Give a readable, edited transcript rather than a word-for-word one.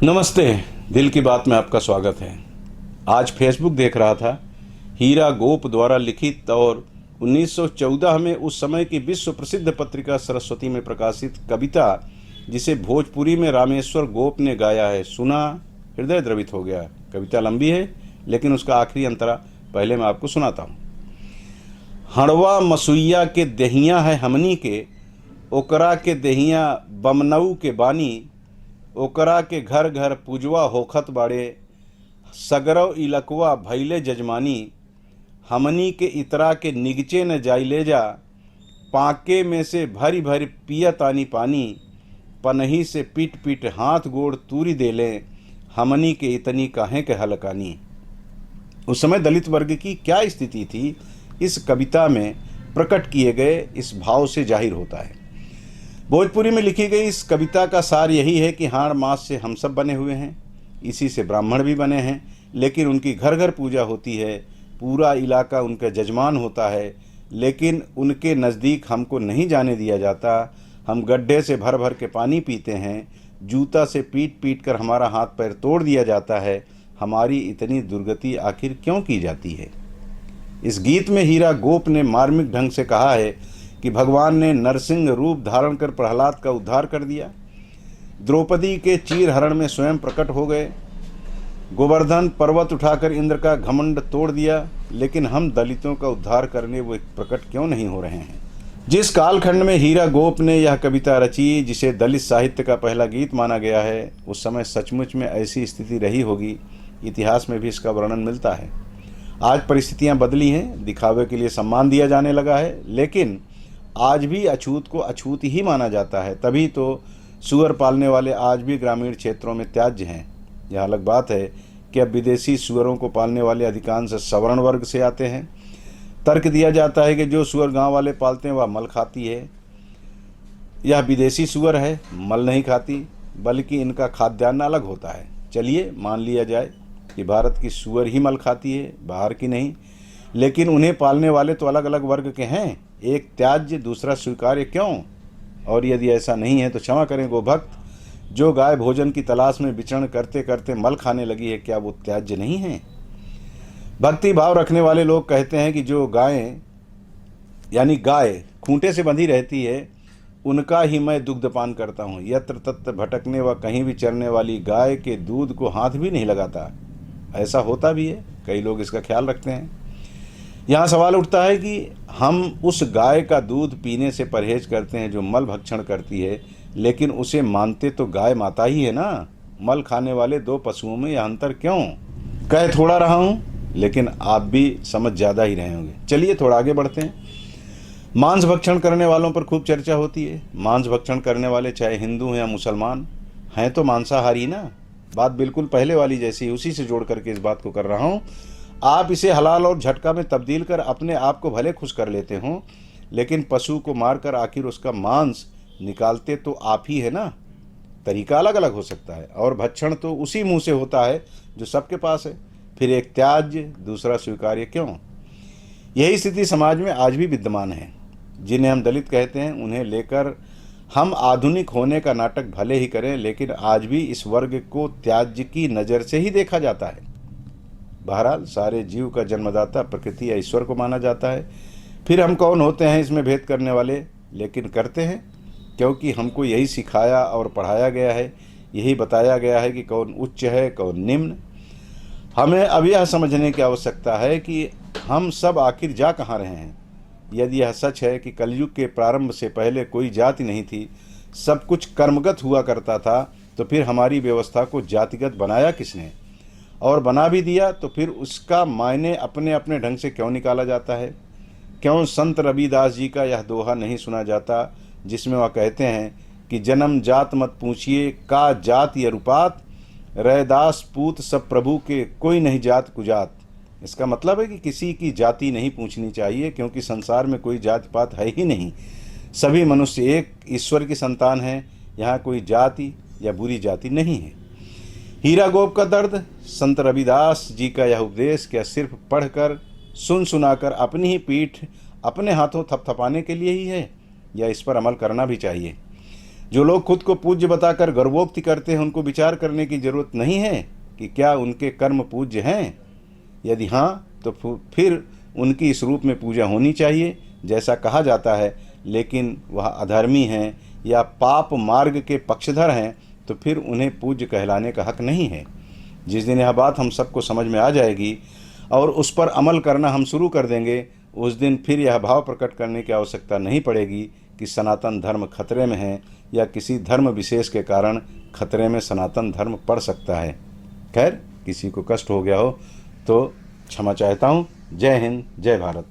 नमस्ते। दिल की बात में आपका स्वागत है। आज फेसबुक देख रहा था, हीरा गोप द्वारा लिखित और 1914 में उस समय की विश्व प्रसिद्ध पत्रिका सरस्वती में प्रकाशित कविता, जिसे भोजपुरी में रामेश्वर गोप ने गाया है, सुना, हृदय द्रवित हो गया। कविता लंबी है, लेकिन उसका आखिरी अंतरा पहले मैं आपको सुनाता हूँ। हड़वा मसुइया के दहिया है हमनी के, ओकरा के दहिया बमनऊ के बानी, ओकरा के घर घर पूजवा होखत बाड़े, सगरव इलकवा भैले जजमानी, हमनी के इतरा के निगचे न जाइले जा, पाके में से भरी भरी पियतानी पानी, पनही से पीट पीट हाथ गोड़ तूरी देले, हमनी के इतनी काहे के हलकानी। उस समय दलित वर्ग की क्या स्थिति थी, इस कविता में प्रकट किए गए इस भाव से जाहिर होता है। भोजपुरी में लिखी गई इस कविता का सार यही है कि हाड़ मास से हम सब बने हुए हैं, इसी से ब्राह्मण भी बने हैं, लेकिन उनकी घर घर पूजा होती है, पूरा इलाका उनका जजमान होता है, लेकिन उनके नज़दीक हमको नहीं जाने दिया जाता। हम गड्ढे से भर भर के पानी पीते हैं, जूता से पीट पीट कर हमारा हाथ पैर तोड़ दिया जाता है। हमारी इतनी दुर्गति आखिर क्यों की जाती है। इस गीत में हीरा गोप ने मार्मिक ढंग से कहा है कि भगवान ने नरसिंह रूप धारण कर प्रहलाद का उद्धार कर दिया, द्रौपदी के चीर हरण में स्वयं प्रकट हो गए, गोवर्धन पर्वत उठाकर इंद्र का घमंड तोड़ दिया, लेकिन हम दलितों का उद्धार करने वो प्रकट क्यों नहीं हो रहे हैं। जिस कालखंड में हीरा गोप ने यह कविता रची, जिसे दलित साहित्य का पहला गीत माना गया है, उस समय सचमुच में ऐसी स्थिति रही होगी। इतिहास में भी इसका वर्णन मिलता है। आज परिस्थितियां बदली हैं, दिखावे के लिए सम्मान दिया जाने लगा है, लेकिन आज भी अछूत को अछूत ही माना जाता है। तभी तो सुअर पालने वाले आज भी ग्रामीण क्षेत्रों में त्याज्य हैं। यह अलग बात है कि अब विदेशी सुअरों को पालने वाले अधिकांश सवर्ण वर्ग से आते हैं। तर्क दिया जाता है कि जो सुअर गांव वाले पालते हैं वह मल खाती है। यह विदेशी सुअर है, मल नहीं खाती, बल्कि इनका खाद्यान्न अलग होता है। चलिए मान लिया जाए कि भारत की सुअर ही मल खाती है, बाहर की नहीं, लेकिन उन्हें पालने वाले तो अलग अलग वर्ग के हैं। एक त्याज्य, दूसरा स्वीकार्य क्यों? और यदि ऐसा नहीं है तो क्षमा करें गोभक्त, जो गाय भोजन की तलाश में विचरण करते करते मल खाने लगी है, क्या वो त्याज्य नहीं है? भक्ति भाव रखने वाले लोग कहते हैं कि जो गायें यानी गाय खूंटे से बंधी रहती है, उनका ही मैं दुग्धपान करता हूँ। यत्र तत्र भटकने व कहीं भी चरने वाली गाय के दूध को हाथ भी नहीं लगाता। ऐसा होता भी है, कई लोग इसका ख्याल रखते हैं। यहाँ सवाल उठता है कि हम उस गाय का दूध पीने से परहेज करते हैं जो मल भक्षण करती है, लेकिन उसे मानते तो गाय माता ही है ना। मल खाने वाले दो पशुओं में यह अंतर क्यों? कह थोड़ा रहा हूँ, लेकिन आप भी समझ ज़्यादा ही रहे होंगे। चलिए थोड़ा आगे बढ़ते हैं। मांस भक्षण करने वालों पर खूब चर्चा होती है। मांस भक्षण करने वाले चाहे हिंदू हैं या मुसलमान हैं, तो मांसाहारी ना। बात बिल्कुल पहले वाली जैसी, उसी से जोड़ करके इस बात को कर रहा हूँ। आप इसे हलाल और झटका में तब्दील कर अपने आप को भले खुश कर लेते हो, लेकिन पशु को मारकर आखिर उसका मांस निकालते तो आप ही है ना। तरीका अलग अलग हो सकता है, और भक्षण तो उसी मुंह से होता है जो सबके पास है। फिर एक त्याज्य, दूसरा स्वीकार्य क्यों? यही स्थिति समाज में आज भी विद्यमान है। जिन्हें हम दलित कहते हैं, उन्हें लेकर हम आधुनिक होने का नाटक भले ही करें, लेकिन आज भी इस वर्ग को त्याज्य की नज़र से ही देखा जाता है। बहरहाल सारे जीव का जन्मदाता प्रकृति या ईश्वर को माना जाता है। फिर हम कौन होते हैं इसमें भेद करने वाले? लेकिन करते हैं, क्योंकि हमको यही सिखाया और पढ़ाया गया है, यही बताया गया है कि कौन उच्च है, कौन निम्न। हमें अब यह समझने की आवश्यकता है कि हम सब आखिर जा कहाँ रहे हैं। यदि यह सच है कि कलयुग के प्रारंभ से पहले कोई जाति नहीं थी, सब कुछ कर्मगत हुआ करता था, तो फिर हमारी व्यवस्था को जातिगत बनाया किसने? और बना भी दिया तो फिर उसका मायने अपने अपने ढंग से क्यों निकाला जाता है? क्यों संत रविदास जी का यह दोहा नहीं सुना जाता, जिसमें वह कहते हैं कि जन्म जात मत पूछिए, का जात या रुपात, रैदास पूत सब प्रभु के, कोई नहीं जात कुजात। इसका मतलब है कि किसी की जाति नहीं पूछनी चाहिए, क्योंकि संसार में कोई जाति पात है ही नहीं। सभी मनुष्य एक ईश्वर की संतान हैं। यहाँ कोई जाति या बुरी जाति नहीं है। हीरा गोप का दर्द, संत रविदास जी का यह उपदेश क्या सिर्फ पढ़कर सुनाकर अपनी ही पीठ अपने हाथों थपथपाने के लिए ही है, या इस पर अमल करना भी चाहिए? जो लोग खुद को पूज्य बताकर गर्वोक्ति करते हैं, उनको विचार करने की जरूरत नहीं है कि क्या उनके कर्म पूज्य हैं। यदि हाँ, तो फिर उनकी इस रूप में पूजा होनी चाहिए जैसा कहा जाता है। लेकिन वह अधर्मी हैं या पाप मार्ग के पक्षधर हैं, तो फिर उन्हें पूज्य कहलाने का हक नहीं है। जिस दिन यह बात हम सबको समझ में आ जाएगी और उस पर अमल करना हम शुरू कर देंगे, उस दिन फिर यह भाव प्रकट करने की आवश्यकता नहीं पड़ेगी कि सनातन धर्म खतरे में है या किसी धर्म विशेष के कारण खतरे में सनातन धर्म पड़ सकता है। खैर, किसी को कष्ट हो गया हो तो क्षमा चाहता हूँ। जय हिंद, जय भारत।